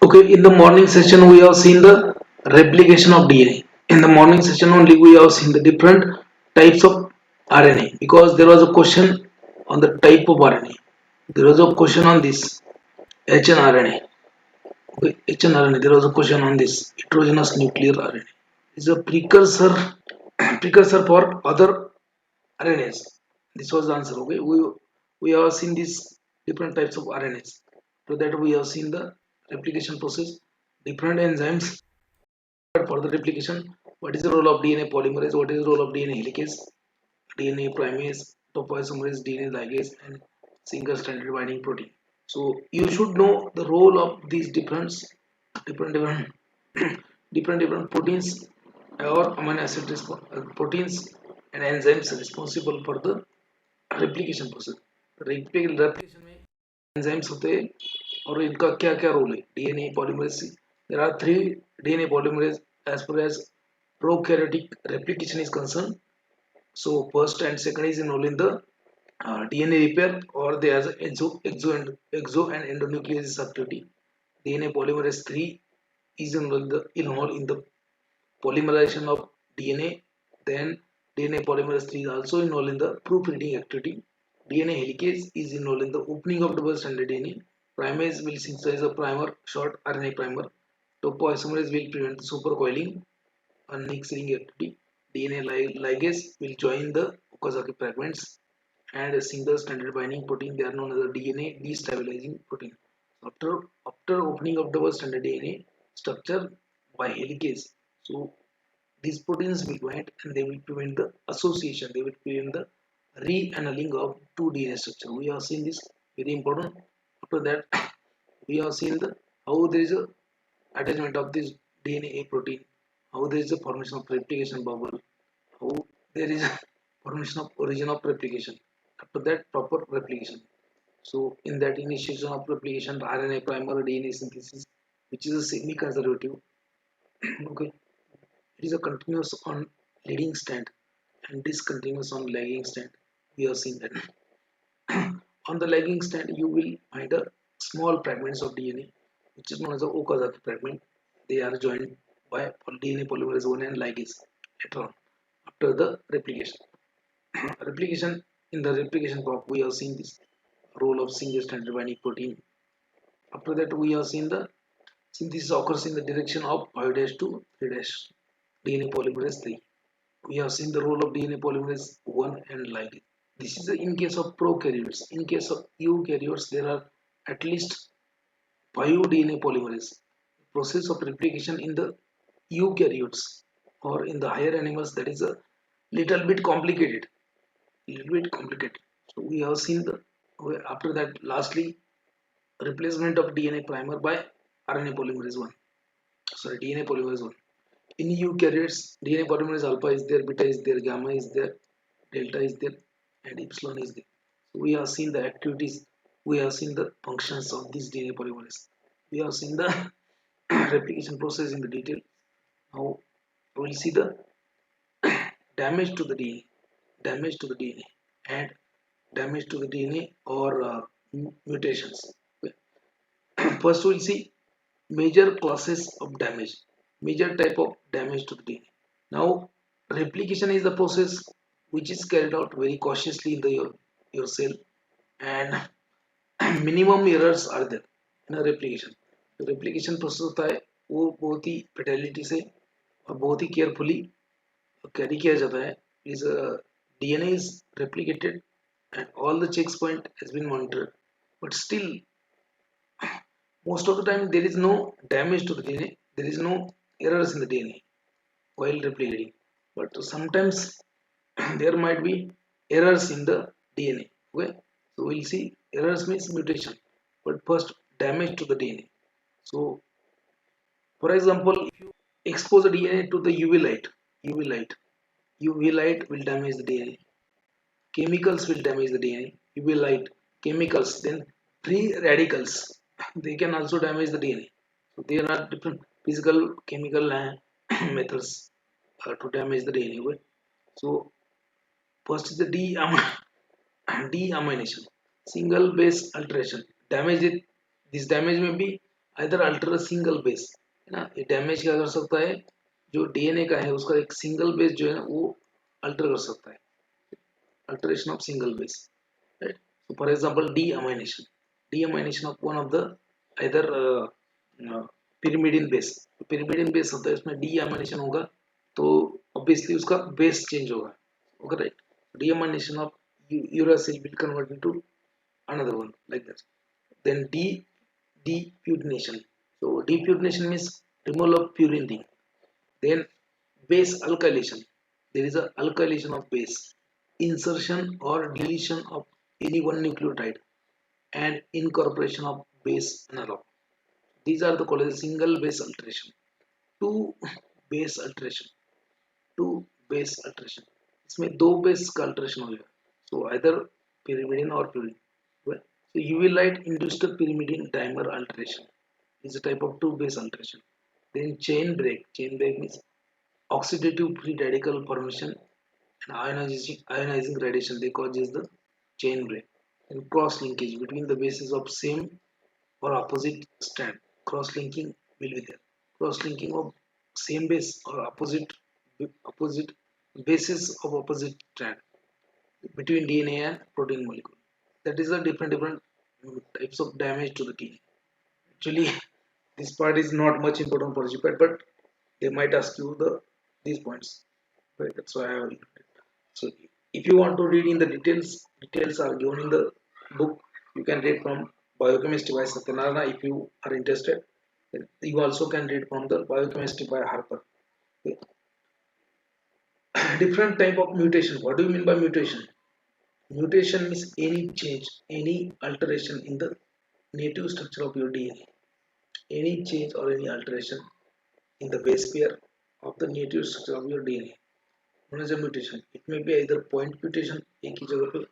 Okay, in the morning session we have seen the replication of DNA. In the morning session only we have seen the different types of RNA, because there was a question on the type of RNA. There was a question on this HNRNA. Okay, HNRNA, there was a question on this heterogeneous nuclear RNA. It's a precursor for other RNAs. This was the answer. Okay, we have seen these different types of RNAs. To that we have seen the replication process, different enzymes for the replication. What is the role of DNA polymerase? What is the role of DNA helicase, DNA primase, topoisomerase, DNA ligase, and single-stranded binding protein? So you should know the role of these different different proteins or amino acid proteins and enzymes responsible for the replication process. replication में enzymes होते हैं और इनका क्या क्या role है. DNA polymerase, there are three DNA polymerase as far as prokaryotic replication is concerned. So first and second is involved in the DNA repair, or they as exo and endonuclease activity. DNA polymerase 3 is involved in the polymerization of DNA. Then DNA polymerase 3 is also involved in the proofreading activity. DNA helicase is involved in the opening of double-stranded DNA. Primase will synthesize a primer, short RNA primer. Topoisomerase will prevent the supercoiling and mixing activity. DNA ligase will join the Okazaki fragments, and a single-stranded binding protein, they are known as the DNA destabilizing protein. After opening of double-stranded DNA structure by helicase, so these proteins will bind and they will prevent the association, they will prevent the re-annealing of two DNA structure. We have seen this, very important. After that, we have seen the how there is a attachment of this DNA protein, how there is a formation of replication bubble, how there is a formation of origin of replication. After that, proper replication. So in that initiation of replication, RNA primer DNA synthesis, which is a semi-conservative, okay, it is a continuous on leading strand and discontinuous on lagging strand. We have seen that. On the lagging strand, you will find a small fragments of DNA, which is known as the Okazaki fragment. They are joined by DNA polymerase 1 and ligase later on after the replication. Replication, in the replication part, we have seen this role of single-stranded binding protein. After that, we have seen the synthesis occurs in the direction of 5' to 3' DNA polymerase 3. We have seen the role of DNA polymerase 1 and ligase. This is in case of prokaryotes. In case of eukaryotes, there are at least 5 DNA polymerase. The process of replication in the eukaryotes or in the higher animals, that is a little bit complicated. So we have seen the, after that, lastly, replacement of DNA primer by RNA polymerase 1. Sorry, DNA polymerase 1. In eukaryotes, DNA polymerase alpha is there, beta is there, gamma is there, delta is there, and epsilon is there. So we have seen the activities, we have seen the functions of this DNA polymerase. We have seen the replication process in the detail. Now we will see the damage to the DNA, and damage to the DNA or mutations. Okay. First we will see major classes of damage, major type of damage to the DNA. Now replication is the process which is carried out very cautiously in the your cell, and minimum errors are there in a replication. तो replication process होता है वो बहुत ही fidelity से और बहुत ही carefully carry किया जाता है. is DNA is replicated and all the checkpoint has been monitored, but still most of the time there is no damage to the DNA, there is no errors in the DNA while replicating, but sometimes there might be errors in the DNA. Okay, so we'll see errors means mutation, but first damage to the DNA. So for example, if you expose the DNA to the UV light will damage the DNA. Chemicals will damage the DNA. UV light, chemicals, then free radicals, they can also damage the DNA. So there are different physical, chemical methods to damage the DNA. Okay? So first is the deamination, single base alteration. Damage it. This damage may be इधर alter single base है ना, ये damage क्या कर सकता है, जो DNA का है उसका एक सिंगल बेस जो है ना वो अल्टर कर सकता है, alteration of single base, right? So for example deamination of one of the either pyrimidine base, pyrimidine base होता है उसमें deamination होगा तो obviously उसका base change होगा, okay, right? Deamination of uracil will convert into another one like that. Then deputination, so deputination means removal of purine thing. Then base alkylation, there is a alkylation of base, insertion or deletion of any one nucleotide and incorporation of base analog. These are the called as single base alteration. Two base alteration, two base alteration, इसमें दो base का alteration हो गया, so either pyrimidine or purine. Well, so UV light induced pyrimidine dimer alteration is a type of two base alteration. Then chain break means oxidative free radical formation and ionizing radiation, they causes the chain break. And cross linkage between the bases of same or opposite strand, cross linking will be there. Cross linking of same base or opposite bases of opposite strand between DNA and protein molecule. That is the different types of damage to the DNA. Actually, this part is not much important for GPAT, but they might ask you these points. Right? That's why I have included. So if you want to read in the details are given in the book. You can read from Biochemistry by Satyanarayana if you are interested. You also can read from the Biochemistry by Harper. Okay. Different type of mutation. What do you mean by mutation? Mutation means any change, any alteration in the native structure of your DNA. Any change or any alteration in the base pair of the native structure of your DNA. Known as a mutation. It may be either point mutation, एक ही जगह पे.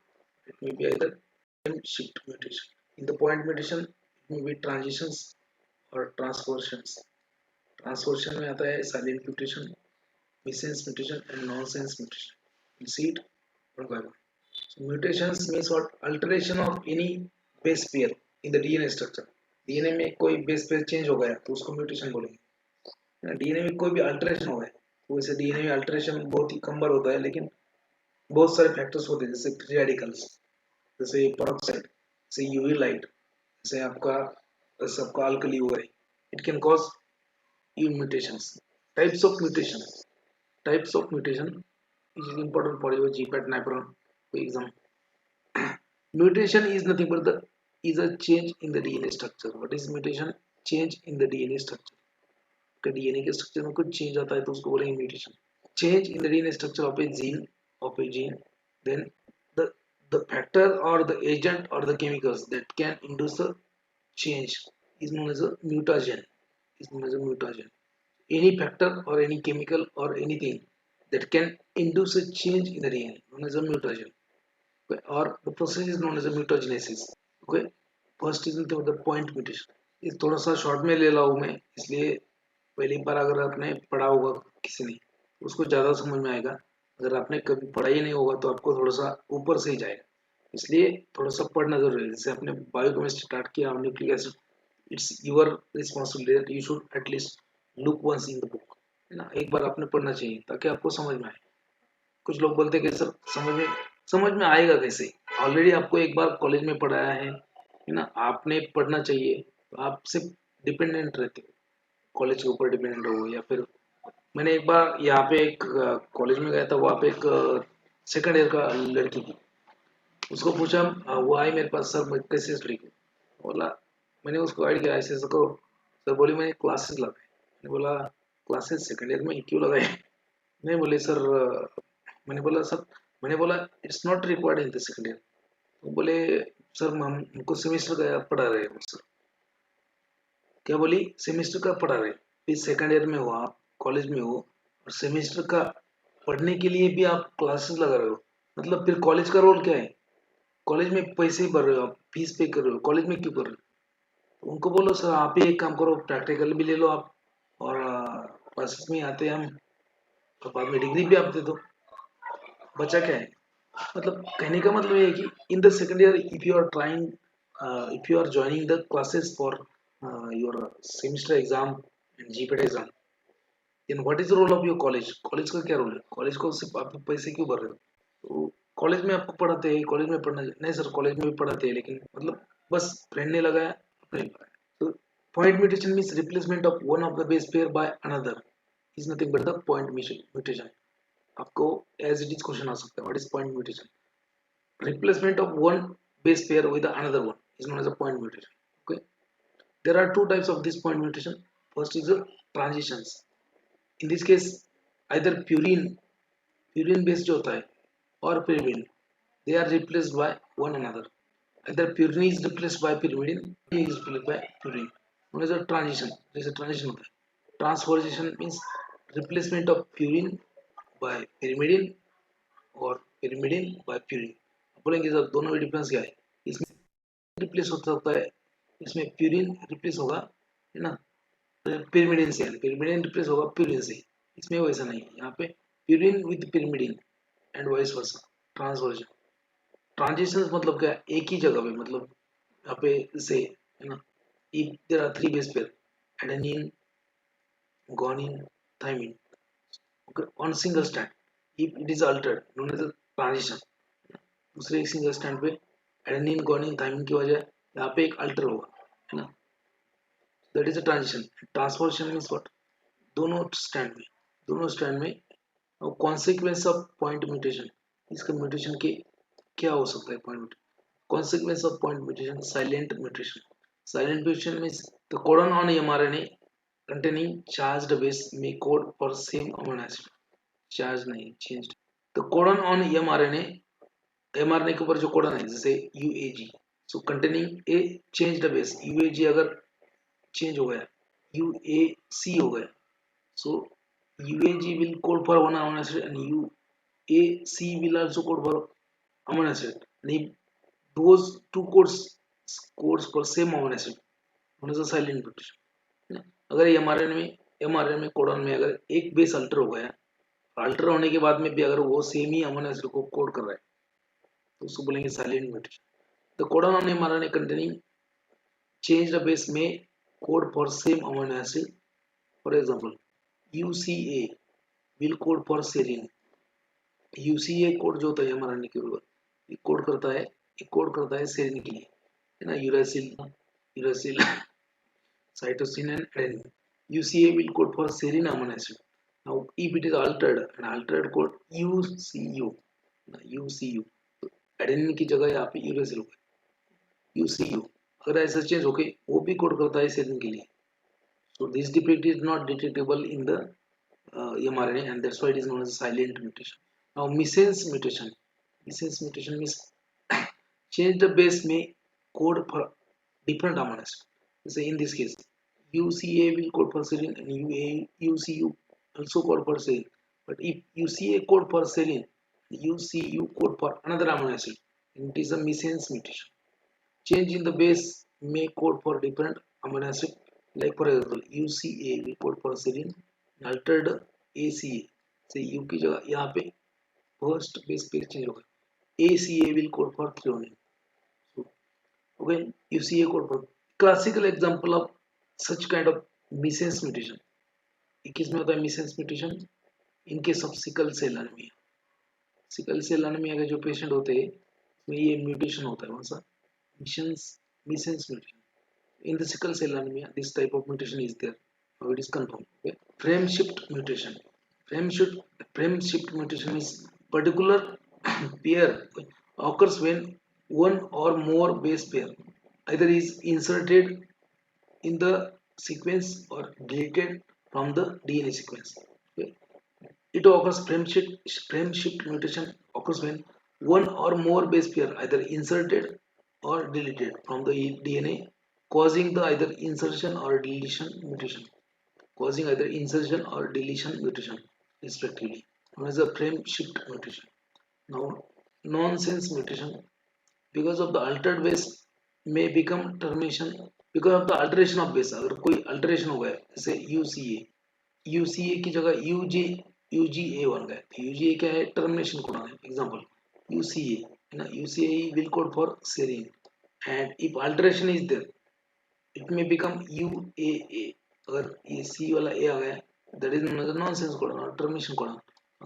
It may be either time shift mutation. In the point mutation, it may be transitions or transversions. Transversion में आता है silent mutation, missense mutation, and nonsense mutation. You see it one by one. So mutations means what? Alteration of any base pair in the DNA structure. DNA में कोई base pair change हो गया तो उसको mutation बोलेंगे. DNA में कोई भी अल्टरेशन हो है तो वैसे डीएनए में अल्टरेशन बहुत ही कम बार होता है, लेकिन बहुत सारे फैक्टर्स होते हैं जैसे फ्री रेडिकल्स, जैसे पेरोक्साइड, जैसे यूवी लाइट, जैसे आपका अल्कली हो गए, it can cause you mutations. Types of mutation is important for your GPAT NIPER exam. Mutation is nothing but is a change in the DNA structure. What is mutation? Change in the DNA structure. DNA के structure में कुछ change आता है तो उसको बोलेंगे mutation. Change in the DNA structure of a gene then the factor or the agent or the chemicals that can induce a change is known as a mutagen. Any factor or any chemical or anything that can induce a change in the DNA known as a mutagen. Okay? Or the process is known as a mutagenesis. Okay, first is the point mutation. ये थोड़ा सा short में ले लाऊं मैं, इसलिए पहली बार अगर आपने पढ़ा होगा किसी ने उसको ज़्यादा समझ में आएगा. अगर आपने कभी पढ़ा ही नहीं होगा तो आपको थोड़ा सा ऊपर से ही जाएगा, इसलिए थोड़ा सा पढ़ना जरूरी है. जैसे आपने बायोकेमिस्ट्री स्टार्ट किया, nucleic acid, it's your responsibility that you should at least look once in the book, है ना. एक बार आपने पढ़ना चाहिए ताकि आपको समझ में आए. कुछ लोग बोलते हैं कि सर समझ में आएगा कैसे, ऑलरेडी आपको एक बार कॉलेज में पढ़ाया है ना, आपने पढ़ना चाहिए. तो आप सिर्फ डिपेंडेंट रहते हो, कॉलेज के ऊपर डिपेंडेंट हो. या फिर मैंने एक बार यहाँ पे एक कॉलेज में गया था, वहाँ पे एक सेकंड ईयर का लड़की थी, उसको पूछा, वो आई मेरे पास, सर मैं कैसे स्टडी करूँ. बोला, मैंने उसको गाइड किया ऐसे ऐसे करो. सर बोली मैंने क्लासेस लगाए. मैंने बोला क्लासेस सेकंड ईयर में क्यों लगाए. नहीं बोले सर, मैंने बोला सर, मैंने बोला it's not required in the second year. तो बोले सर हमको सेमेस्टर का पढ़ा रहे हो. सर क्या बोली, सेमेस्टर का पढ़ा रहे. फिर सेकंड ईयर में हो, आप कॉलेज में हो और सेमेस्टर का पढ़ने के लिए भी आप क्लासेस लगा रहे हो, मतलब फिर कॉलेज का रोल क्या है. कॉलेज में पैसे ही भर रहे हो आप, फीस पे कर रहे हो, कॉलेज में क्यों कर रहे हो. तो उनको बोलो सर आप ही एक काम करो, प्रैक्टिकल भी ले लो आप और क्लासेस में आते हैं हम, तो बाद में डिग्री भी आप दे दो. बचा क्या है. मतलब कहने का मतलब ये है कि in the second year if you are trying, if you are joining the classes for your semester exam and GPAT exam, then what is the role of your college? College का क्या रोल है? College को सिर्फ आप पैसे क्यों भर रहे हो? तो कॉलेज में आपको पढ़ाते हैं, कॉलेज में पढ़ना नहीं सर, कॉलेज में भी पढ़ाते हैं, लेकिन मतलब बस फ्रेंड ने लगाया, अपने लगाया. तो point mutation means replacement of one of the base pair by another is nothing but the point mutation. आपको as it is question आ सकता है. What is point mutation? Replacement of one base pair with another one is known as a point mutation. Okay. There are two types of this point mutation. First is the transitions. In this case, either purine base जो होता है or pyrimidine, they are replaced by one another. Either purine is replaced by pyrimidine, purine is replaced by purine. Known as a transition. There is a transition होता है. Transposition means replacement of purine by pyrimidine और pyrimidine by purine. बोलेंगे sir दोनों में difference क्या है? इसमें replace होता है, इसमें प्यूरिन रिप्लेस होगा, है ना, pyrimidine से, pyrimidine रिप्लेस होगा प्यूरिन से. इसमें वैसा नहीं है. यहाँ पे purine with pyrimidine and vice versa. Transversion. Transition मतलब क्या है? एक ही जगह पे, मतलब यहाँ पे से, है ना, if there are three base pair, adenine, guanine, thymine, okay, on single strand, if it is altered, known as a transition. दूसरे एक सिंगल स्टैंड पे एडेनिन गुआनिन थाइमिन की वजह यहाँ पे एक अल्टर होगा, है ना, that is a transition. Transformation means what? दोनों स्टैंड में कॉन्सिक्वेंस ऑफ पॉइंट म्यूटेशन. इसका म्यूटेशन के क्या हो सकता है? Point consequence of point mutation, silent mutation. Silent mutation means the codon on mRNA containing charged base may code for same amino acid. Charge नहीं, changed. The codon on mRNA के ऊपर जो कोडन है, जैसे UAG, so containing a changed base. UAG अगर change हो गया, UAC हो गया, so UAG will code for one amino acid and UAC will also code for amino acid. नहीं, those two codes for same amino acid, one is a silent mutation. अगर mRNA में codon में अगर एक base alter हो गया, alter होने के बाद में भी अगर वो सेम ही अमीनो एसिड को कोड कर रहा है, तो उसको बोलेंगे silent mutation. The codon on mRNA containing changed base में code for same amino acid. For example, UCA will code for serine. UCA code जो होता है एमआरएनए के ऊपर, ये कोड करता है सेरीन के लिए, है ना, uracil cytosine and adenine. UCA will code for serine amino acid. Now, if it is altered, an altered code UCU. तो adenine की जगह यहाँ पे यूरासिल होगा, UCU. अगर ऐसा चेंज हो गई, वो भी कोड करता है सेरीन के लिए. So this defect is not detectable in the mRNA, and that's why it is known as silent mutation. Now, missense mutation. Missense mutation means change the base may code for different amino acid. So in this case, UCA will code for serine and UCU also code for serine. But if UCA code for serine, UCU code for another amino acid, it is a missense mutation. Change in the base may code for different amino acid. Like for example, UCA will code for serine, altered ACA. So U की जगह यहाँ पे first base pair change होगा. ACA will code for threonine. So when UCA code for classical example of such kind of missense mutation, किस में होता है missense mutation? In case of sickle cell anemia. Sickle cell anaemia के जो patient होते हैं, उसमें ये म्यूटेशन होता है. कौन सा? missense mutation. In the sickle cell anemia, this type of mutation is there. Now it is confirmed. Okay? Frame shift mutation. Frame shift mutation is particular pair occurs when one or more base pair either is inserted in the sequence or deleted from the DNA sequence. Okay? It occurs, frame shift mutation occurs when one or more base pair either inserted or deleted from the DNA, causing the either insertion or deletion mutation, respectively, known as a frame shift mutation. Now, nonsense mutation, because of the altered base may become termination. because of the alteration of base, अगर कोई alteration हो गया, जैसे UCA की जगह UGA बन गया, तो UGA क्या है? termination कोडन है. Example, UCA है ना, UCA will code for serine, and if alteration is there, it may become UAA. अगर ये C वाला A आ गया, that is known as a nonsense codon or termination codon.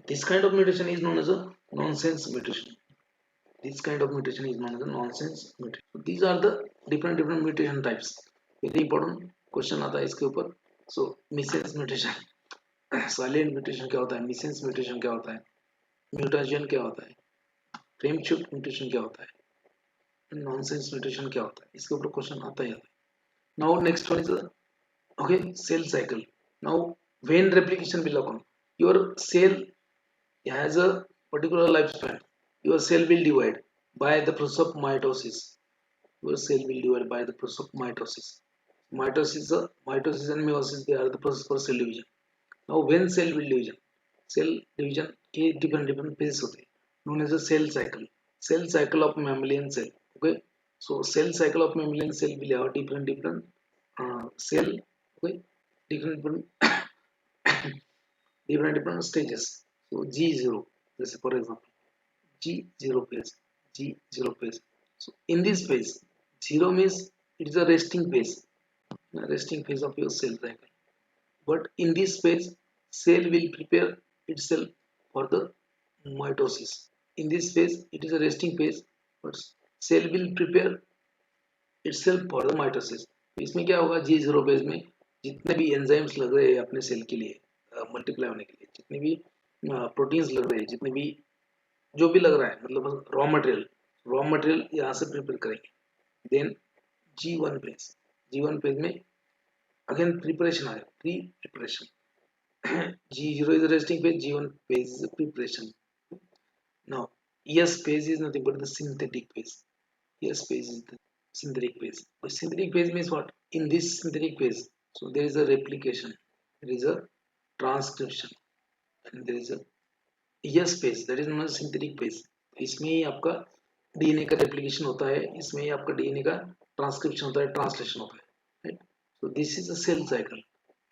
This kind of mutation is known as a nonsense mutation. This kind of mutation is known as a nonsense mutation. So these are the different mutation types. Very important question आता है इसके ऊपर. So missense mutation, silent mutation क्या होता है, missense mutation क्या होता है, mutation क्या होता है, frame shift mutation क्या होता है, nonsense mutation क्या होता है, इसके ऊपर क्वेश्चन आता ही आता है. Now next one is okay, cell cycle. Now when replication will occur, your cell has a particular lifespan. Your cell will divide by the process of mitosis. Your cell will divide by the process of mitosis. Mitosis and meiosis, they are the process for cell division. Now when cell will division के different phases होते हैं, known as a cell cycle of mammalian cell. Okay, so cell cycle of mammalian cell will have different cell, okay, different different stages. So G0, this is for example G0 phase, G0 phase. So in this phase, 0 means it is a resting phase of your cell cycle. But in this phase, cell will prepare itself for the mitosis. In this phase, it is a resting phase, but cell will prepare itself for the mitosis. इसमें क्या होगा, G0 phase में जितने भी enzymes लग रहे हैं अपने सेल के लिए मल्टीप्लाई होने के लिए, जितने भी प्रोटीन्स लग रहे हैं, जितने भी जो भी लग रहा है, मतलब रॉ मटेरियल यहाँ से प्रिपेयर करेंगे. देन G1 फेज में अगेन प्रिपरेशन आएगा, pre preparation. G0 is the resting phase, G1 phase is the preparation. Now S phase is nothing but the synthetic phase. S phase is the synthetic phase. The synthetic phase means what? In this synthetic phase, so there is a replication, there is a transcription, and there is a S phase, that is known as synthetic phase. इसमें ही आपका DNA का replication होता है, इसमें ही आपका DNA का transcription होता है, translation होता है, right? So this is a cell cycle,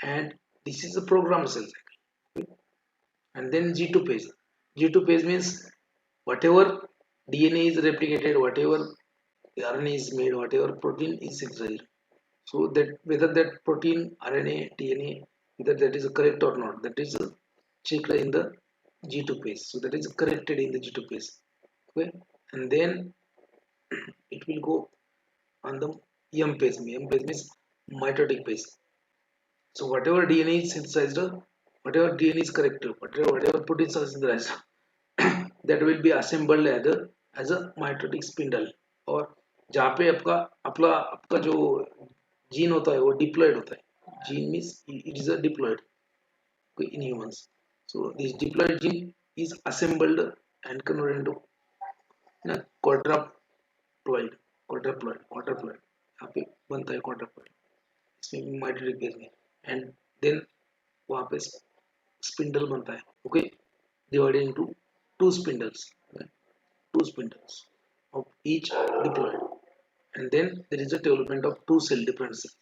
and this is a programmed cell cycle. Okay? And then G2 phase. G2 phase means whatever DNA is replicated, whatever RNA is made, whatever protein is synthesized. So that whether that protein, RNA, DNA, whether that is correct or not, that is checked in the G2 phase. So that is corrected in the G2 phase. Okay, and then it will go on the M phase. M phase means mitotic phase. So whatever DNA is synthesized, whatever DNA is corrected, whatever proteins are synthesized, that will be assembled as a mitotic spindle. और जहाँ पे आपका जो gene होता है वो diploid होता है. Gene means it is a diploid in humans. So this diploid gene is assembled and converted into quadruploid. यहाँ पे बनता है quadruploid. इसमें mitotic phase में, and then वहाँ पे spindle बनता है. Okay, divided into two spindles. Okay? Two spindles of each diploid, and then there is a development of two cell different cells.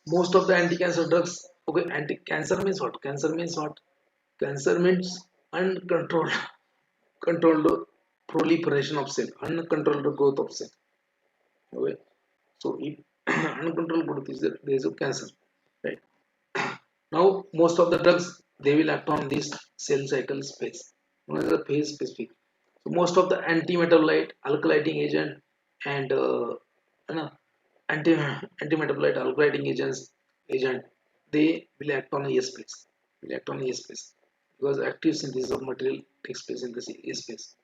Most of the anti-cancer drugs, okay, anti-cancer means what? Cancer means controlled proliferation of cell, uncontrolled growth of cell. Okay, so if uncontrolled growth is there is a cancer, right? Now most of the drugs, they will act on this cell cycle space, known as a phase specific. So most of the anti-metabolite, alkylating agent, and anti-metabolite alkylating agent, they will act on a S phase. Because active synthesis of material takes place in the S phase.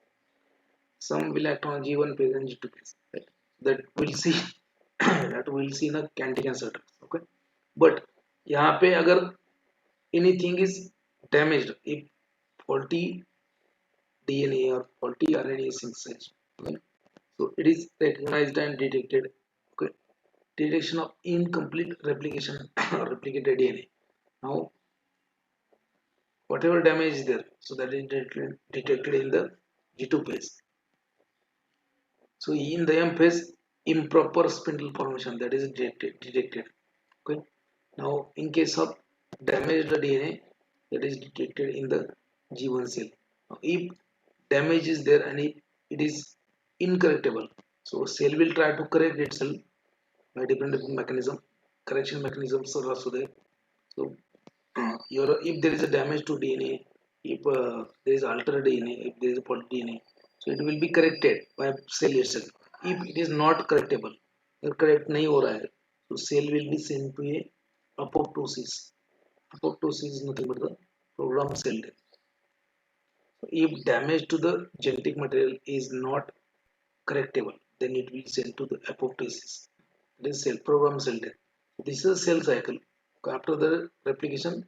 Some will act on G1 phase and G2 phase. Right? That we'll see. that we'll see in a anti-cancer drugs. Okay, but यहाँ पे अगर anything is damaged, if faulty DNA or faulty RNA is synthesized, okay, so it is recognized and detected. Okay, detection of incomplete replication or replicated DNA. Now whatever damage is there, so that is detected in the G2 phase. So in the M phase, improper spindle formation, that is detected. Okay, now in case of damaged DNA, that is detected in the G1 cell. Now, if damage is there and if it is incorrectable, so cell will try to correct itself by different mechanism. correction mechanisms are also there. So if there is a damage to DNA, if there is altered DNA, if there is a faulty DNA, so it will be corrected by cell itself. If it is not correctable, अगर correct नहीं हो रहा है, so cell will be sent to a apoptosis. Apoptosis is nothing but the programmed cell death. So if damage to the genetic material is not correctable, then it will send to the apoptosis. It is cell programmed cell death. This is a cell cycle. After the replication,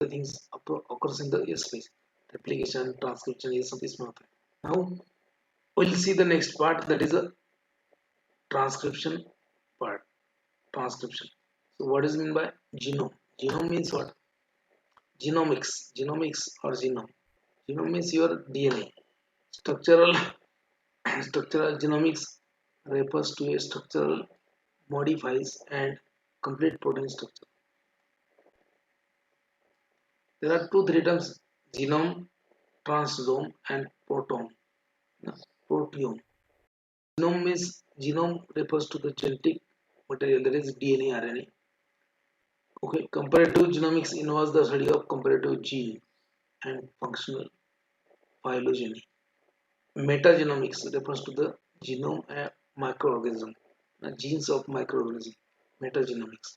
the things occurs in the space. Replication, transcription is something small. Now we'll see the next part, that is a transcription part. Transcription. So what is meant by genome? Genome means what? Genomics. Genomics or genome. Genome means your DNA. Structural structural genomics refers to a structural modifies and complete protein structure. There are three terms: genome, transcriptome, and proteome. Proteome. Genome means genome refers to the genetic material, that is DNA, RNA. Okay, comparative genomics involves the study of comparative gene and functional phylogeny. Metagenomics refers to the genome and microorganism, genes of microorganism. Metagenomics.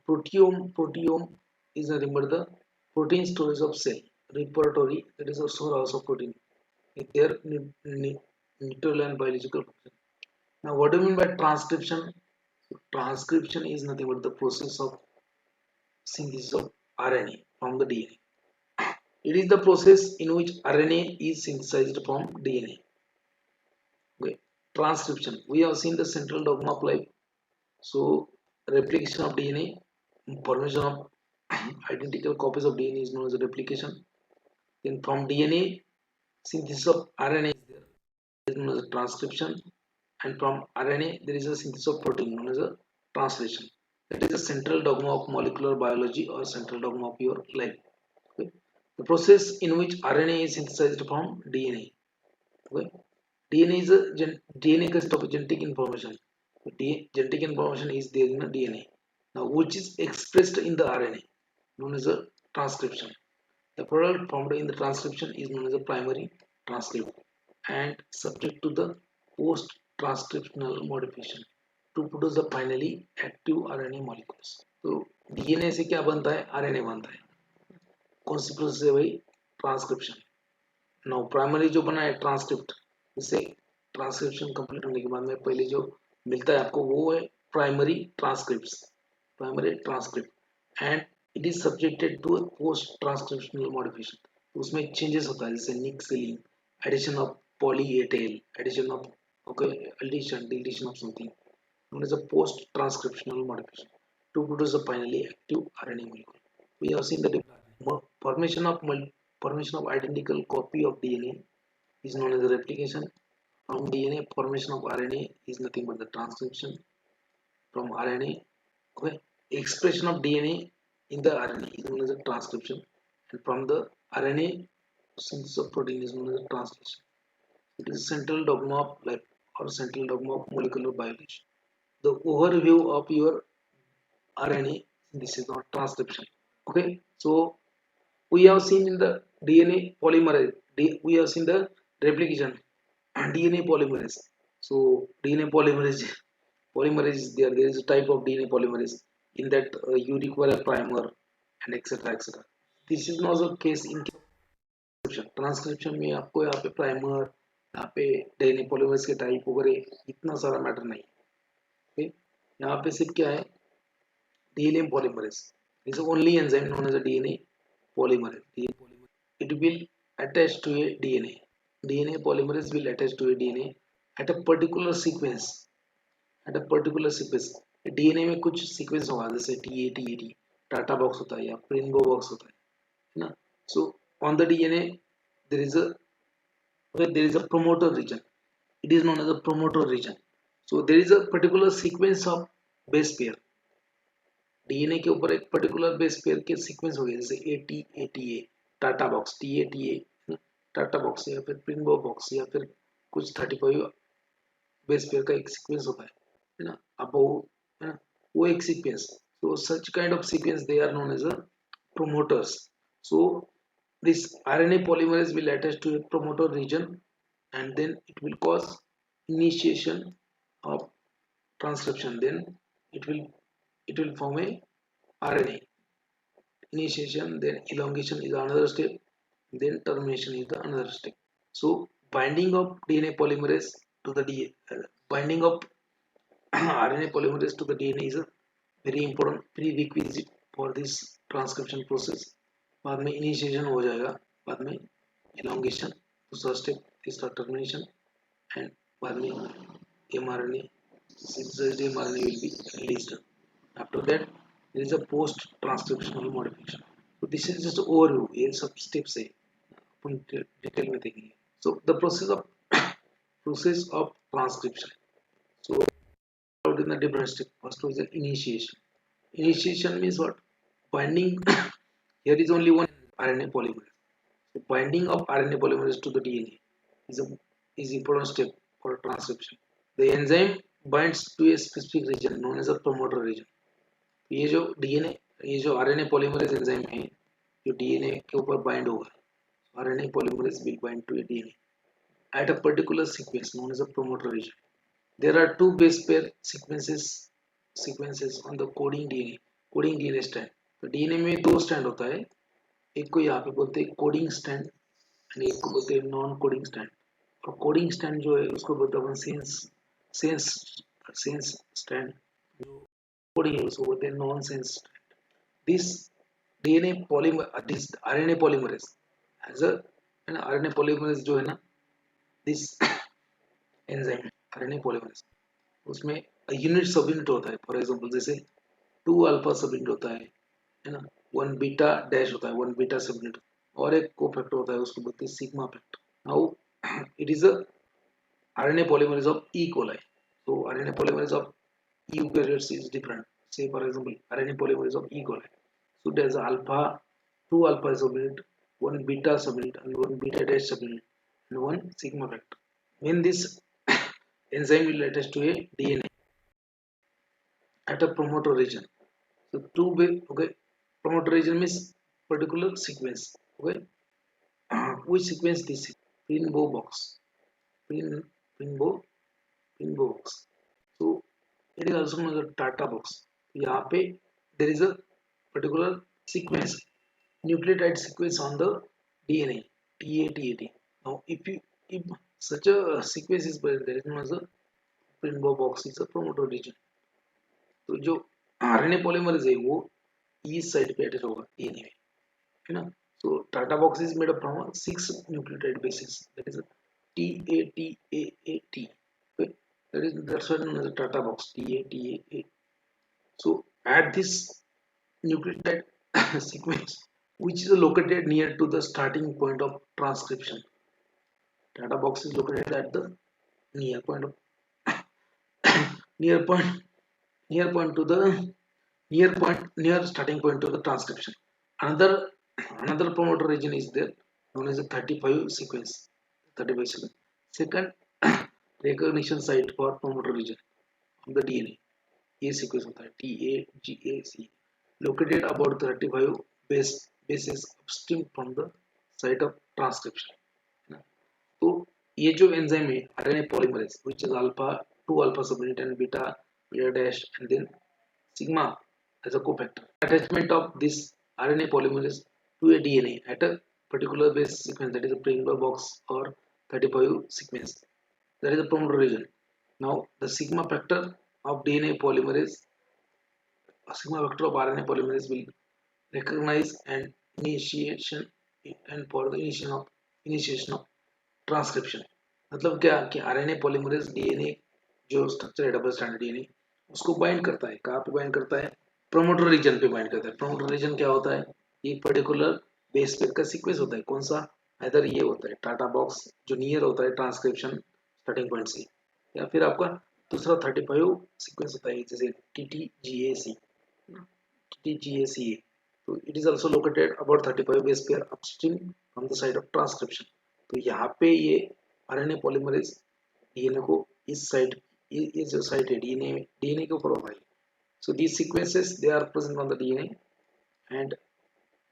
Proteome is nothing but the protein storage of cell. Repertory, that is a source of protein with their neural and biological function. Now, what do you mean by transcription? Transcription is nothing but the process of synthesis of RNA from the DNA. It is the process in which RNA is synthesized from DNA. Okay. Transcription. We have seen the central dogma of life. So, replication of DNA, formation of identical copies of DNA is known as replication. Then from DNA, synthesis of RNA is there, is known as transcription. And from RNA, there is a synthesis of protein known as a translation. That is the central dogma of molecular biology or central dogma of your life. Okay. The process in which RNA is synthesized from DNA. Okay. DNA is DNA consists of genetic information. Genetic information is there in the DNA. Now, which is expressed in the RNA, known as a transcription. The product formed in the transcription is known as a primary transcript and subject to the post-transcriptional modification to produce the finally active RNA molecules. तो DNA से क्या बनता है? RNA बनता है. कौन सी process है भाई? ट्रांसक्रिप्शन. नाउ प्राइमरी जो बना है ट्रांसक्रिप्ट, इससे ट्रांसक्रिप्शन कंप्लीट होने के बाद में पहले जो मिलता है आपको वो है primary transcript and it is subjected to post transcriptional modification. उसमें चेंजेस होता है जैसे निक्सेलिंग, addition of poly A tail, addition of addition, deletion of something known as a post transcriptional modification to produce a finally active RNA molecule. We have seen the formation of identical copy of DNA is known as a replication. From DNA, formation of RNA is nothing but the transcription. From RNA, okay, expression of DNA in the RNA is known as a transcription, and from the RNA, synthesis of protein is known as a translation. It is central dogma of life or central dogma of molecular biology. The overview of your RNA, this is not transcription. Okay, so we have seen in the DNA polymerase, we have seen the replication, DNA polymerase. So DNA polymerase is there. There is a type of DNA polymerase. In that you require a primer and etc. etc. This is not the case in transcription. Transcription में आपको यहाँ पे primer, यहाँ पे DNA polymerase के type वगैरह इतना सारा मैटर नहीं. Okay? यहाँ पे सिर्फ क्या है? DNA polymerase is the only enzyme known as a DNA polymerase. It will attach to a DNA. DNA polymerase will attach to a DNA at a particular sequence. At a particular sequence. DNA में कुछ sequence होगा जैसे TAT, TATA box होता है या प्रिंगो box होता है ना. So on the DNA there is a promoter region. It is known as a promoter region. So there is a particular sequence of base pair. DNA के ऊपर एक पर्टिकुलर बेस पेयर के सीक्वेंस हो गए जैसे ATA TATA box, TATA TATA box या फिर प्रिंगो box या फिर कुछ 35 बेस पेयर का एक सीक्वेंस होता है ना. अब वो है ना, वो एक sequence. So such kind of sequence they are known as a promoters. So this RNA polymerase will attach to a promoter region and then it will cause initiation of transcription. Then it will form a RNA. Initiation, then elongation is another step, then termination is the another step. So binding of DNA polymerase to the binding of RNA polymerase to the DNA is a very important prerequisite for this transcription process. बाद में initiation हो जाएगा, बाद में elongation, दूसरा step, तीसरा termination, and बाद में mRNA, synthesized mRNA will be released. After that, there is a post-transcriptional modification. So this is just overview. ये सब steps है, अपन detail में देखेंगे. So the process of transcription. So out in the different step. First was the initiation. Initiation means what? Binding. Here is only one RNA polymerase. So binding of RNA polymerase to the DNA is important step for transcription. The enzyme binds to a specific region known as a promoter region. ये जो DNA, ये जो RNA polymerase enzyme है, जो DNA के ऊपर bind होगा, RNA polymerase will bind to a DNA at a particular sequence known as a promoter region. There are two base pair sequences on the coding DNA strand. तो DNA में दो stand होता है, एक को यहाँ पे बोलते हैं कोडिंग स्टैंड और एक को बोलते हैं नॉन कोडिंग स्टैंड. और कोडिंग स्टैंड जो है उसको बोलते हैं सेंस स्टैंड, जो कोडिंग है उसको बोलते हैं non sense stand. This DNA polymer, this RNA polymerase as a RNA polymerase जो है ना, this एंजाइम RNA polymerase, उसमें यूनिट सब यूनिट होता है. फॉर एग्जांपल जैसे 2 अल्फा सब यूनिट होता है ना, 1 बीटा डैश होता है, 1 बीटा सब यूनिट, और एक कोफैक्टर होता है उसको बोलते हैं sigma factor. Now it is a RNA polymerase of E. coli. So RNA polymerase of eukaryotes is different. Say for example RNA polymerase of E. coli. So there's alpha, 2 alpha subunit, 1 beta subunit, and 1 beta dash subunit, and 1 sigma factor. When this enzyme will attach to a DNA at a promoter region. So two way, okay, promoter region means particular sequence. Okay, which sequence this? Pinbow box. Pinbow box. So it is also known as a Tata box. यहाँ पे there is a particular sequence, nucleotide sequence on the DNA, TATAT. Now if such a sequence is present, there is known as a Pinbow box, is a promoter region. तो जो RNA polymerase है वो east side पे attach होगा DNA में, है ना. So Tata box is made up from 6 nucleotide bases, that is TATAAT. Okay? That's why known as a Tata box, TATAA. So add this nucleotide sequence which is located near to the starting point of transcription. Tata box is located at the near point of near starting point to the transcription. Another promoter region is there known as a 35 sequence. Second recognition site for promoter region of the DNA. ये sequence होता है TAGAC, located about 35 bases upstream from the site of transcription. तो ये जो enzyme है RNA polymerase, which is alpha, 2 alpha subunit and beta dash, and then sigma as a cofactor. Attachment of this RNA polymerase to a DNA at a particular base sequence, that is a Pringler box or 35 sequence, that is a promoter region. Now the sigma factor of DNA polymerase, sigma factor of RNA polymerase will recognize and initiation and for the initiation of transcription. मतलब क्या कि RNA polymerase DNA जो structure है double stranded DNA उसको bind करता है. कहाँ पे बाइंड करता है? प्रोमोटर रीजन पे बाइंड करता है. प्रोमोटर रीजन क्या होता है? ये पर्टिकुलर बेस पेयर का सीक्वेंस होता है. कौन सा? इधर ये होता है टाटा बॉक्स जो नियर होता है ट्रांसक्रिप्शन स्टार्टिंग पॉइंट से, या फिर आपका दूसरा 35 सीक्वेंस होता है जैसे TTGAC. तो it is also located about 35 base pair upstream from the side of transcription. तो यहाँ पे ये आरएनए पॉलीमरेज डीएनए को इस साइड, ये जो साइड है डीएनए के ऊपर होता है, So these sequences, they are present on the DNA, and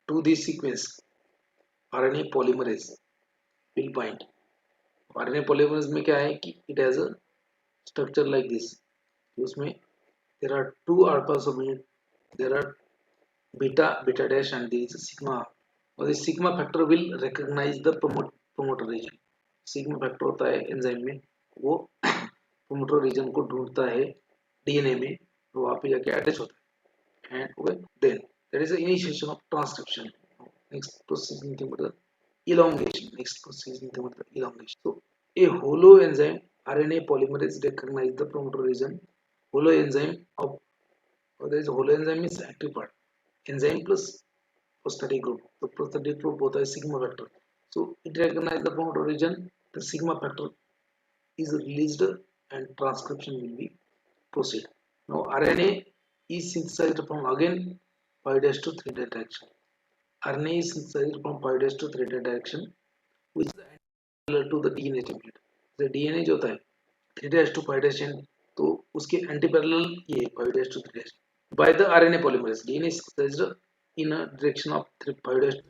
to this sequence RNA polymerase will bind. RNA polymerase में क्या है कि it has a structure like this. उसमें there are two alpha subunit, there are beta dash, and there is a sigma. और this sigma factor will recognize the promoter region. sigma factor होता है enzyme में, वो promoter region को ढूंढता है DNA में, तो वहाँ पे जाके अटैच होता है. And okay, then there is the initiation of transcription. Next process is nothing but the elongation. Next process is nothing but the elongation. So a holo enzyme RNA polymerase recognize the promoter region. Holo enzyme of there is a holo enzyme is active part. Enzyme plus prosthetic group. The prosthetic group होता है sigma factor. So it recognize the promoter region. The sigma factor is released and transcription will be proceed. Now RNA is synthesized from again 5' to 3' direction. RNA is synthesized from 5' to 3' direction, which is parallel to the DNA template. The DNA जो होता है 3' to 5' end, तो उसके anti parallel ये 5' to 3' by the RNA polymerase. DNA is synthesized in a direction of 5' to 3',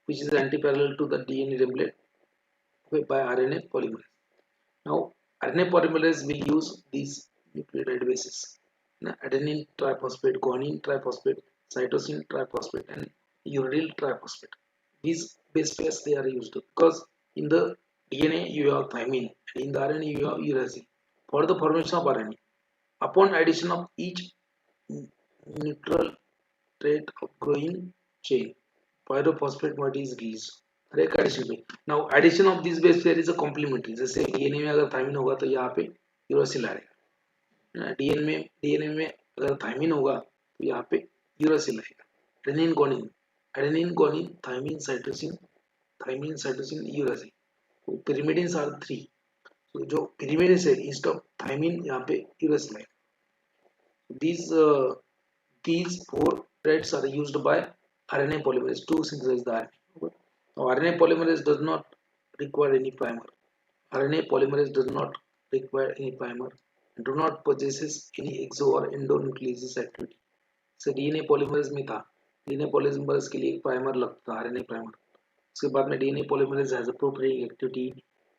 which is anti parallel to the DNA template by RNA polymerase. Now RNA polymerase will use these nucleotide bases: adenine triphosphate, guanine triphosphate, cytosine triphosphate, and uryl triphosphate. These base pairs they are used because in the DNA you have thymine and in the RNA you have uracil. For the formation of RNA, upon addition of each neutral trait of growing chain, pyrophosphate moiety is released. एक addition में now addition of this base pair is a complementary. जैसे DNA में अगर thiamine होगा तो यहाँ पे uracil आएगा. डीएनए में अगर थायमिन होगा तो यहाँ पे यूरासिल आएगा. Adenine गोनिन thymine cytosine uracil. तो पिरिमिडिन्स आर 3. तो जो पिरिमिडिन्स है इंस्टेड ऑफ थायमिन यहाँ पे यूरासिल आएगा. These four traits are used by RNA polymerase to synthesize the RNA. Now, RNA polymerase does not require any primer. RNA polymerase does not require any primer and do not possesses any exo or endonucleases activity. So DNA polymerase में था. DNA polymerase के लिए एक primer लगता था, RNA primer. उसके बाद में DNA polymerase has a proofreading activity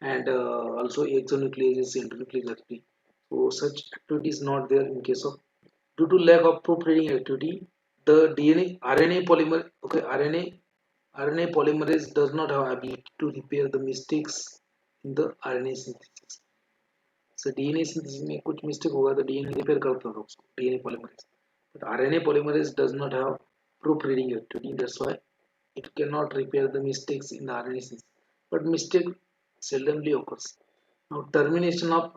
and also exonucleases, endonuclease activity. So such activity is not there in case of. Due to lack of proofreading activity, the RNA polymerase does not have ability to repair the mistakes in the RNA synthesis. So DNA synthesis में कुछ mistake होगा तो DNA repair करता था उसको, DNA polymerase. But RNA polymerase does not have proofreading activity. That's why it cannot repair the mistakes in the RNA synthesis. But mistake seldomly occurs. Now termination of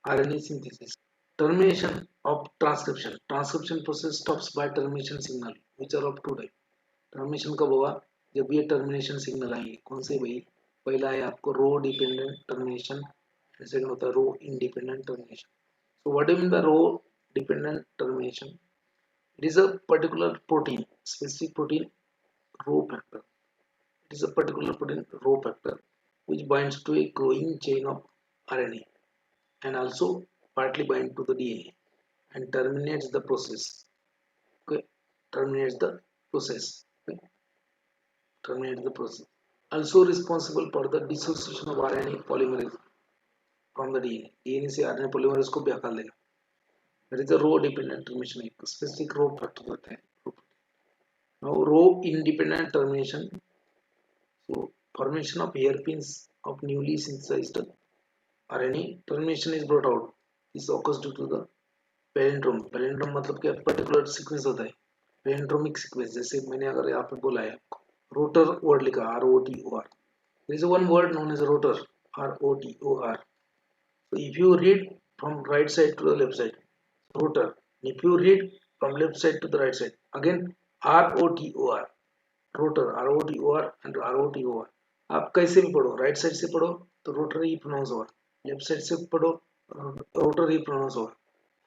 RNA synthesis. Termination of transcription. Transcription process stops by termination signal, which are of two type. Termination कब होगा? जब ये termination signal आएंगे. कौन से भाई? पहला है आपको row dependent termination, second होता है row independent termination. So what do you mean by row dependent termination? It is a particular protein, specific protein row factor. It is a particular protein row factor which binds to a growing chain of RNA and also partly bind to the DNA and terminates the process. Okay, terminates the process. Okay, terminates the process. Also responsible for the dissociation of RNA polymerase from the DNA. DNA से RNA polymerase को भी हटा देगा. That is the row dependent termination. एक specific row factor होता है. Now row independent termination. So formation of hairpins of newly synthesized RNA. Termination is brought out. This occurs due to the पैरेंड्रोम. पैरेंड्रोम मतलब क्या? Particular sequence होता है, पैरेंड्रोमिक sequence. जैसे मैंने अगर यहाँ पे बोला है रोटर वर्ड लिखा ROTOR, there is one word known as rotor, ROTOR. So if you read from right side to the left side, rotor. If you read from left side to the right side, again ROTOR, rotor, ROTOR and ROTOR. आप कैसे भी पढ़ो, right side से पढ़ो तो rotor ही pronounce होगा, left side से पढ़ो रोटर ही प्रोनाउंस होगा.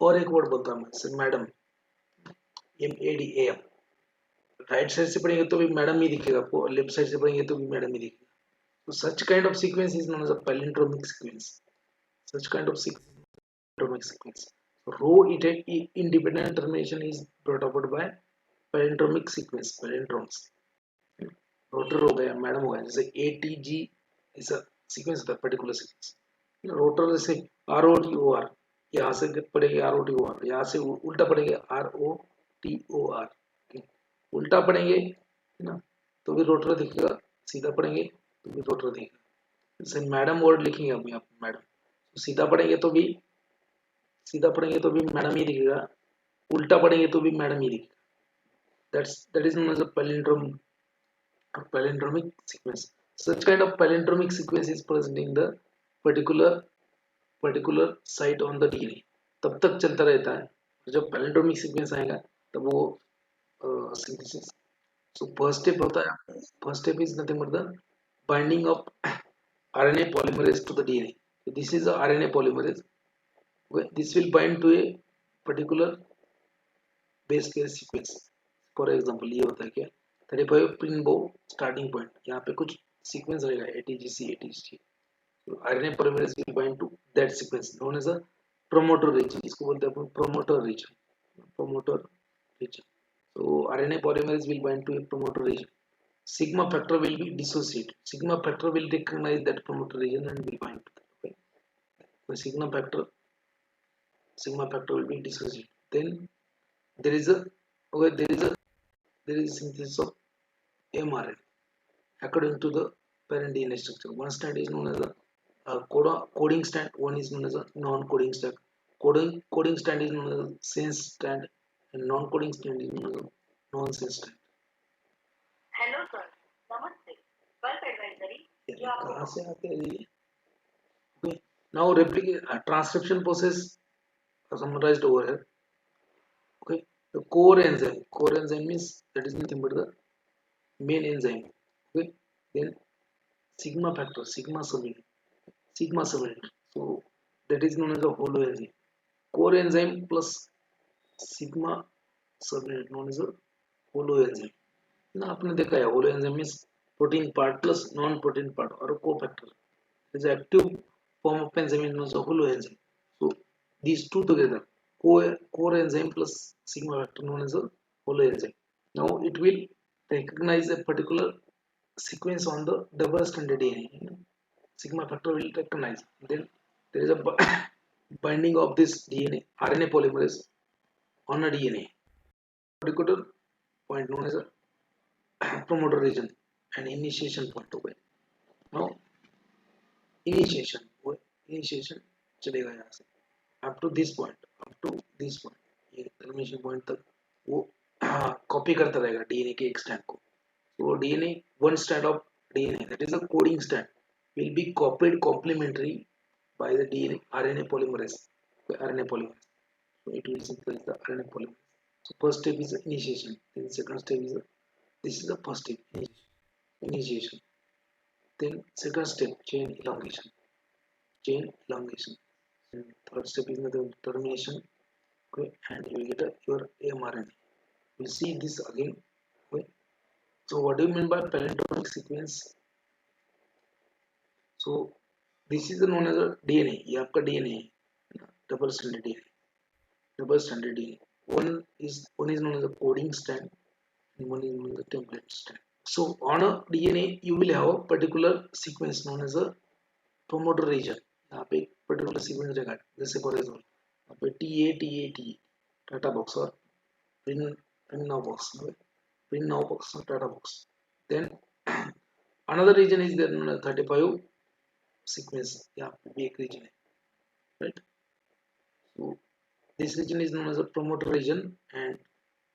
और एक वर्ड बोलता हूँ मैं, मैडम, MADAM. राइट साइड से पढ़ेंगे तो भी मैडम ही दिखेगा आपको, लेफ्ट साइड से पढ़ेंगे तो भी मैडम ही दिखेगा. तो such kind of sequence is known as a palindromic sequence. Such kind of palindromic sequence. Row independent termination is brought about by palindromic sequence, palindromes. Rotor हो गया मैडम हो गया जैसे ATG इज अ सीक्वेंस होता है particular sequence rotor जैसे ROTOR यहाँ से पढ़ेंगे ROTOR यहाँ से उल्टा पढ़ेंगे ROTOR उल्टा पढ़ेंगे है ना तो भी रोटर दिखेगा सीधा पढ़ेंगे तो भी रोटर दिखेगा जैसे मैडम वर्ड लिखेंगे अभी आप मैडम सीधा पढ़ेंगे तो भी मैडम ही दिखेगा उल्टा पढ़ेंगे तो भी मैडम ही दिखेगा that is known as a palindrome or palindromic sequence. Such kind of palindromic sequence is present in the particular site on the DNA. तब तक चलता रहता है जब palindromic sequence आएगा तब वो synthesis. So first step होता है first step is nothing but the binding of RNA polymerase to the DNA. So this is the RNA polymerase. This will bind to a particular base pair sequence. For example ये होता है क्या 35 pin bow starting point यहाँ पे कुछ sequence रहेगा ATGC तो RNA polymerase will bind to that sequence known as a promoter region इसको बोलते हैं अपन promoter region so RNA polymerase will bind to a promoter region sigma factor will be dissociated sigma factor will recognize that promoter region and will bind to that okay so sigma factor will be dissociated then there is a synthesis of mRNA according to the parent DNA structure. One strand is known as a coding strand, one is known as a non-coding strand. Coding strand is known as a sense strand, and non-coding strand is known as a non-sense strand. Hello sir, Namaste. First advisory. कहाँ से आते हैं ये? Okay. Now transcription process summarized over here. Okay. The core enzyme means that is nothing but the main enzyme. Okay. Then sigma factor, sigma subunit. So that is known as a holoenzyme. Core enzyme plus sigma subunit known as a holoenzyme. ना आपने देखा है holoenzyme means protein part plus non-protein part or a cofactor. It is active form of enzyme known as a holoenzyme. So these two together, core enzyme plus sigma factor known as a holoenzyme. Now it will recognize a particular sequence on the double-stranded DNA. Sigma factor will recognize. Then there is a binding of this DNA RNA polymerase on a DNA. Particular point known as a promoter region and initiation point. Okay. Now initiation चलेगा यहाँ से up to this point ये termination point तक वो copy करता रहेगा DNA के एक strand को. So DNA one strand of DNA that is a coding strand will be copied complementary by the DNA RNA polymerase. So it will synthesize the RNA polymerase. So first step is initiation. Then second step is this is the first step initiation. Then second step chain elongation. And third step is the termination. Okay, and you will get your mRNA. We'll see this again. Okay. So what do you mean by palindromic sequence? So this is known as a DNA. ये आपका DNA है double stranded DNA. One is known as a coding strand and one is known as a template strand. So on a DNA you will have a particular sequence known as a promoter region. यहाँ पे एक particular sequence रहेगा जैसे for example यहाँ पे TA data box और print now box और data box. Then another region is there known as 35 sequence. Yeah, big region, right? So this region is known as a promoter region, and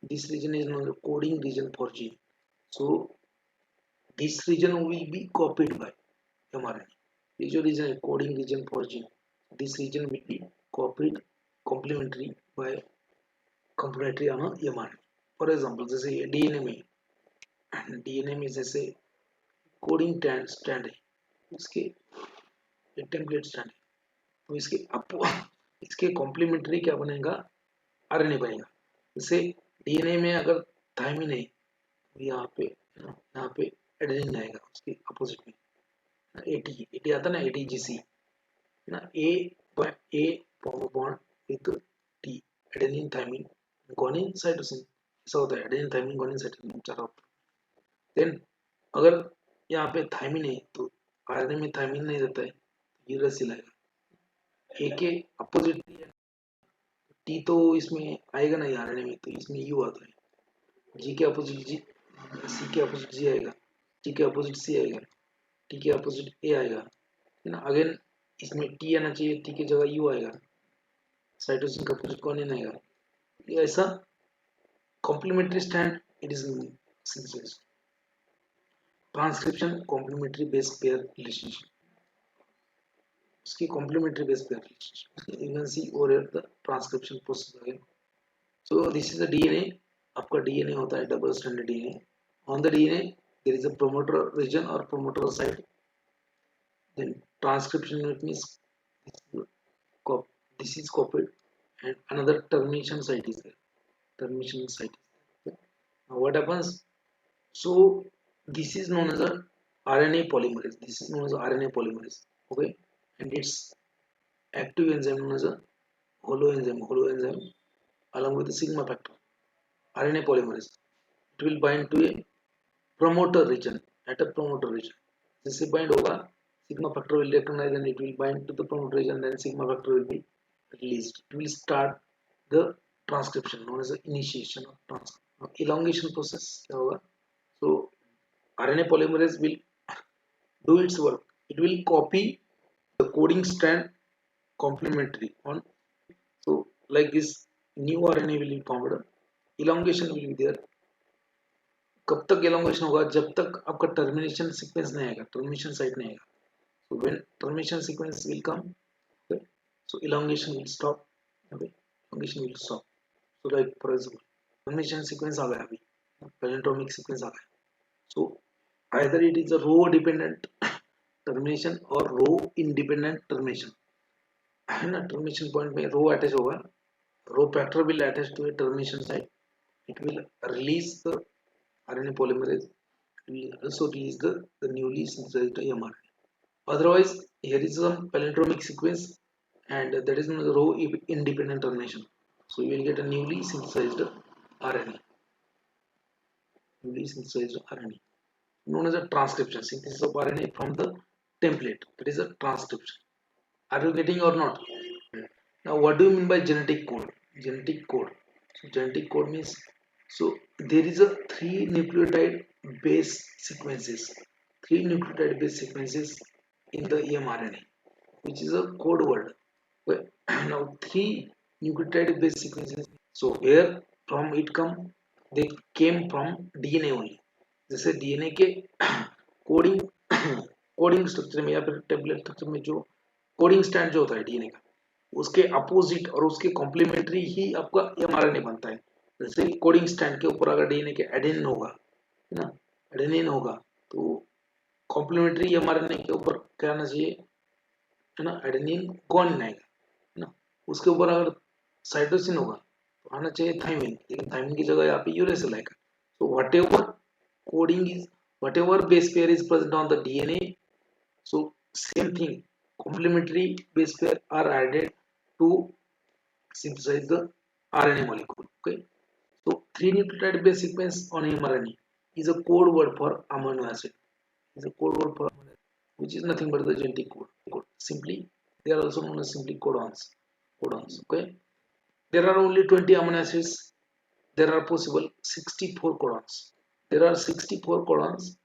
this region is known as a coding region for gene. So this region will be copied by mRNA. This region is coding region for gene. This region will be copied complementary on a mRNA. For example, जैसे DNA में जैसे coding strand है, उसके एक template stand है तो इसके complementary क्या बनेगा आरएनए बनेगा जैसे डीएनए में अगर थायमिन है तो यहाँ पे एडेनिन आएगा उसके अपोजिट में एटी आता ना एटीजीसी ना A form a bond with T, adenine thymine guanine cytosine, ऐसा होता है adenine thymine guanine cytosine चार देन अगर यहाँ पे थायमिन है तो आरएनए में थायमिन नहीं रहता है, यूरेसिल आएगा। ए के अपोजिट टी तो इसमें आएगा नहीं आरएनए में, तो इसमें यू आता है। जी के अपोजिट जी, सी के अपोजिट जी आएगा, टी के अपोजिट सी आएगा, टी के अपोजिट ए आएगा, है ना। अगेन इसमें टी आना चाहिए, टी की जगह यू आएगा, साइटोसिन का अपोजिट कौन आएगा। ये ऐसा complementary strand it is synthesized. Transcription complementary base pair relationship, उसकी complementary base pair relationship you can see over here the transcription process again. So this is a DNA, आपका DNA होता है double stranded DNA. On the DNA there is a promoter region or promoter site. Then transcription unit means this is copied and another termination site is there. Termination site is there. Now what happens? So this is known as a RNA polymerase. This is known as a RNA polymerase. Okay, and its active enzyme known as a holoenzyme along with the sigma factor. RNA polymerase. It will bind to a promoter region at a promoter region. जिससे bind होगा, sigma factor will recognize and it will bind to the promoter region. Then sigma factor will be released. It will start the transcription known as the initiation of transcription. Elongation process क्या होगा? So RNA polymerase will do its work. It will copy the coding strand complementary on. So like this new RNA will be formed. Elongation will be there. कब तक elongation होगा? जब तक आपका termination sequence नहीं आएगा, termination site नहीं आएगा. So when termination sequence will come, okay, so elongation will stop. Okay, elongation will stop. So like for example, termination sequence आ गया अभी, palindromic sequence आ गया. So either it is a row dependent termination or row independent termination, है ना. termination point में row attach होगा, row factor will attach to a termination site. It will release the RNA polymerase. It will also release the newly synthesized mRNA. Otherwise, here is some palindromic sequence, and that is known as row independent termination. So you will get a newly synthesized RNA. Newly synthesized RNA, known as a transcription, synthesis of RNA from the template. That is a transcription. Are you getting or not? Now, what do you mean by genetic code? Genetic code. So, genetic code means, so there is a three nucleotide base sequences. Three nucleotide base sequences in the mRNA, which is a code word. Well, now three nucleotide base sequences. So where from it come? They came from DNA only. जैसे DNA के coding coding structure में या फिर tablet structure में जो coding stand जो होता है DNA का, उसके अपोजिट और उसके कॉम्प्लीमेंट्री ही आपका mRNA बनता है. जैसे कोडिंग स्टैंड के ऊपर अगर DNA के एडेनिन होगा, है ना, एडेनिन होगा, तो कॉम्प्लीमेंट्री mRNA के ऊपर क्या आना चाहिए, है ना, एडेनिन गुआनिन आएगा, है ना. उसके ऊपर अगर साइटोसिन होगा तो आना चाहिए थाइमिन, लेकिन थाइमिन की जगह यहाँ पे यूरेसिल आएगा. So whatever coding is, whatever base pair is present on the DNA, so same thing, complementary base pair are added to synthesize the RNA molecule. Okay, so three nucleotide base sequence on mRNA is a code word for amino acid. Is a code word for amino acid, which is nothing but the genetic code. Simply, they are also known as simply codons. Codons. Okay, there are only 20 amino acids. There are possible 64 codons. There are 64 codons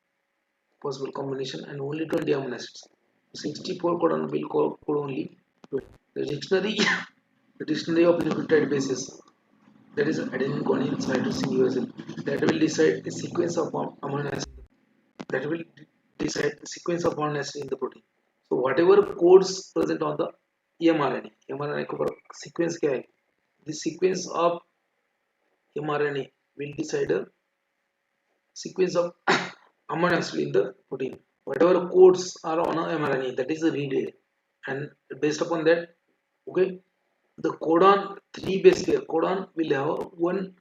possible combination and only 20 amino acids. 64 codon will code only 20. The dictionary, the dictionary of nucleotide bases, that is adenine, guanine, cytosine, uracil, that will decide the sequence of amino acid. That will decide the sequence of amino acid in the protein. So whatever codes present on the mRNA, mRNA को sequence क्या है? The sequence of mRNA will decide a sequence of amino acid in the protein. Whatever codes are on a mRNA, that is read, and based upon that, okay, the codon three base pair codon will have one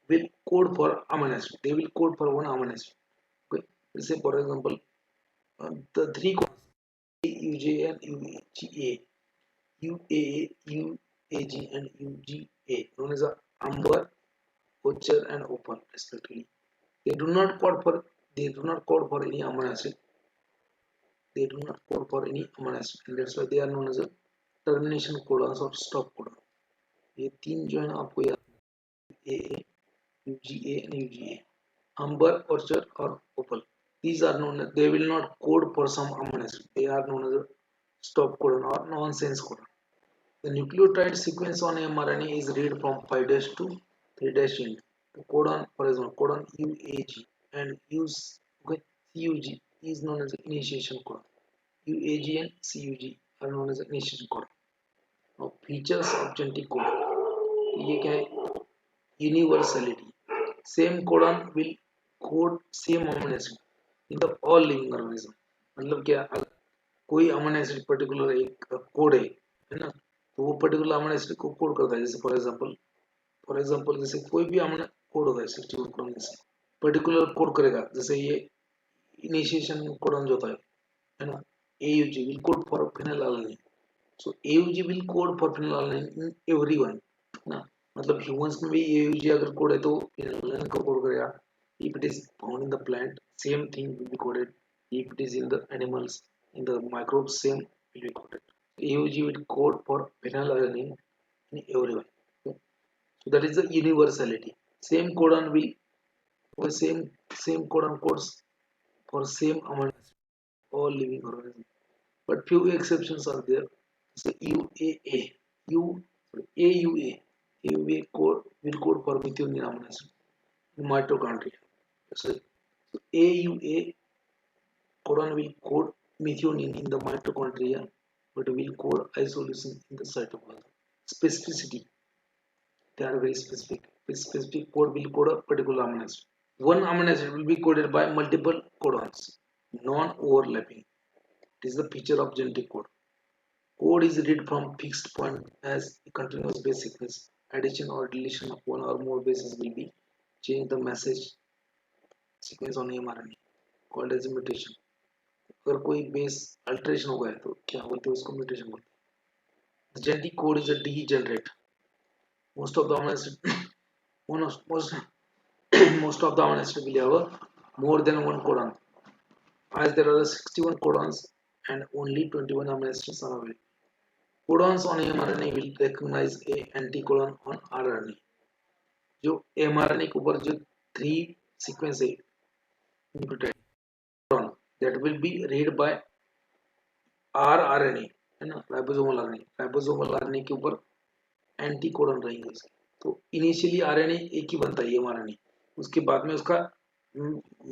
will code for amino acid. They will code for one amino acid. Okay, let's say for example, the three codes UJ and UGA, UAA, AG and UGA, known as amber, ochre, and opal, respectively. They do not code for any amino acid. They do not code for any amino acid, and that's why they are known as a termination codons or stop codon. ये तीन जो है ना आपको याद AA, UGA and UGA, amber, orchard or opal. These are known as, they will not code for some amino acid. They are known as a stop codon or nonsense codon. The nucleotide sequence on mRNA is read from 5' to 3' end. The codon, for example, codon UAG and okay, CUG is known as initiation codon. UAG and CUG are known as initiation codon. Now, features of genetic codon. ये क्या है? Universality. Same codon will code same amino acid in the all living organism. मतलब क्या, अगर कोई amino acid particular एक code है ना, तो वो पर्टिकुलर अमीनो एसिड को कोड करता है. जैसे फॉर एग्जांपल जैसे कोई भी अमीनो कोड होता है 61 कोडन में से पर्टिकुलर कोड करेगा. जैसे ये इनिशिएशन कोडन जो होता है ना, AUG will code for phenylalanine. So AUG will code for phenylalanine in everyone ना. मतलब ह्यूमंस में भी AUG अगर कोड है तो phenylalanine का कोड करेगा. If it is found in the plant, same thing will be coded. If it is in the animals, in the microbes, same will be coded. AUG will code for phenylalanine in everyone. Okay? So that is the universality. Same codon will, or same codon codes for same amount all living organisms. But few exceptions are there. So UAA, AUA code will code for methionine amino acid in mitochondria. So AUA codon will code methionine in the mitochondria, but will code isoleucine in the cytoplasm. Specificity, they are very specific. Specific code will code a particular amino acid. One amino acid will be coded by multiple codons, non-overlapping. It is the feature of genetic code. Code is read from fixed point as a continuous base sequence. Addition or deletion of one or more bases will be change the message sequence on mRNA, called as a mutation. अगर कोई base alteration हो गया तो क्या बोलते हैं उसको, mutation बोलते हैं. The genetic code is a degenerate. Most of the amino acid most of the amino acid will have more than one codon, as there are 61 codons and only 21 amino acids are available. Codons on mRNA will recognize a anticodon on RNA. जो mRNA के ऊपर जो 3 sequence है nucleotide codon, that will be read by rRNA है ना, ribosomal RNA के ऊपर एंटीकोडन रहेंगे इसके. तो इनिशियली RNA एक ही बनता है mRNA, उसके बाद में उसका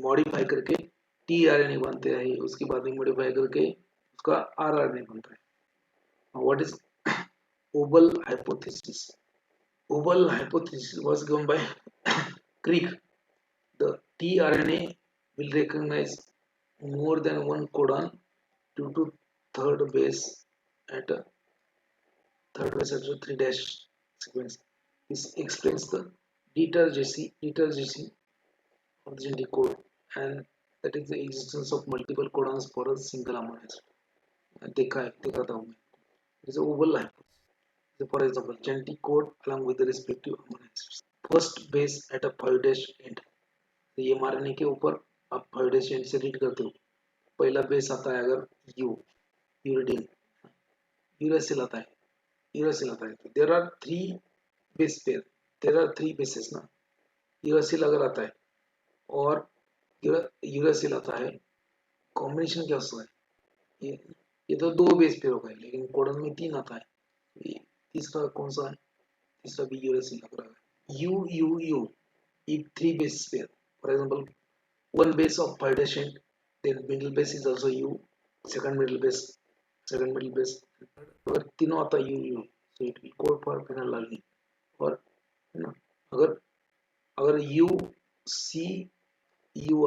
मॉडिफाई करके tRNA बनते हैं, उसके बाद में मॉडिफाई करके उसका rRNA बनता है. What is Oval hypothesis? Oval hypothesis was given by Crick. The tRNA will recognize more than one codon due to third base at a 3' sequence. This explains the detergency of the genetic code, and that is the existence of multiple codons for a single amino acid. देखा था मैं. It is a oval hypothesis. So for example, genetic code along with the respective amino acids. First base at a 5' end. तो ये mRNA के ऊपर आप 5' end से read करते हो. पहला बेस आता है अगर U, यूरिडीन, यूरासिल आता है. तो there are 3 base pair. There are 3 bases ना. यूरासिल अगर आता है और यूरासिल आता है, कॉम्बिनेशन क्या होता है? ये तो 2 बेस पेयर हो गए, लेकिन कोडन में 3 आता है. तीसरा कौन सा है? तीसरा भी यूरासिल लग रहा है. U if 3 base pair, for example, one base of 5' end, then middle base is also U, second middle base, अगर तीनों आता है U, so it will code for phenylalanine. और है ना, अगर U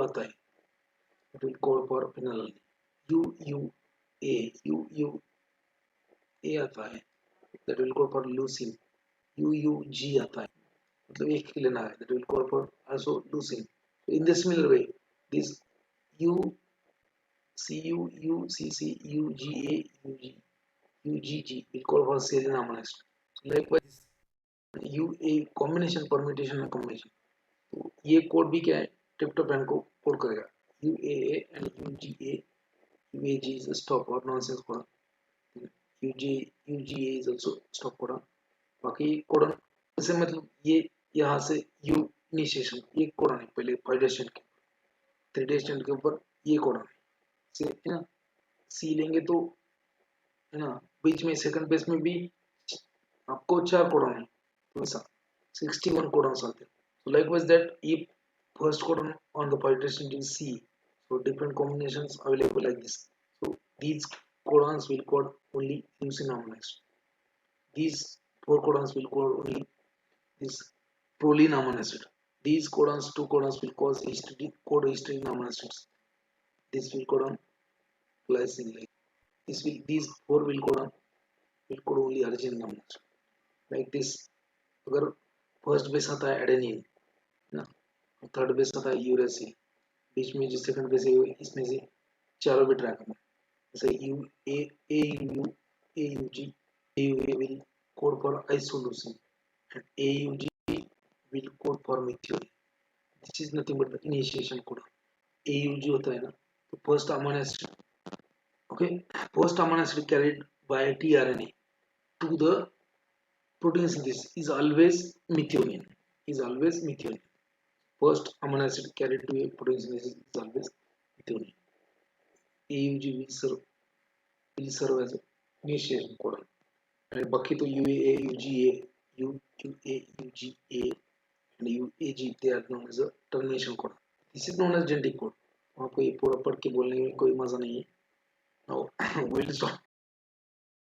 आता है, it will code for phenylalanine. UUA आता है, that will code for leucine. UUG आता है, मतलब एक ही लेना है, that will call for also leucine. So in this similar way, this UCC, UGA, UGG will call for serine amino acid. Likewise UA combination permutation में combination, तो ये code भी क्या है, ट्रिप्टोफैन को कोड करेगा। UAA and UGA, UAG is a stop or nonsense codon, UGA is also stop codon। बाकी codon जैसे मतलब ये यहाँ से यू इनिशिएशन ये कोडन है, पहले 5 स्टैंड के 3 स्टैंड के ऊपर ये कोडन है ना। सी लेंगे तो है ना, बीच में सेकंड पेज में भी आपको 4 कोडन है, तो ऐसा 61 codons are there. So likewise that if first codon on the permutation is C, so different combinations available like this. So these codons will code only leucine amino acid. These 4 codons will code only this proline amino acid. These codons, 2 codons will cause histidine, code histidine amino acids. This will code on glycine like this will, these 4 will code only arginine amino acid like this। अगर first base आता है adenine ना, third base आता है uracil, बीच में जो second base है इसमें से चारों बिट रखना, जैसे U A A U A U G, A U A will code for isoleucine and A U G will code for methionine. This is nothing but the initiation code. A U G होता है ना, तो first amino acid, okay, first amino acid carried by tRNA to the protein synthesis is always methionine, is always methionine। First amino acid carried to a protein synthesis is always methionine। AUG will serve as a initiation codon, and बाकी तो UA, UGA, UA, UGA and UAG they are known as a termination codon। This is known as genetic code। आपको ये पूरा पढ़ के बोलने में कोई मजा नहीं है। Now we'll start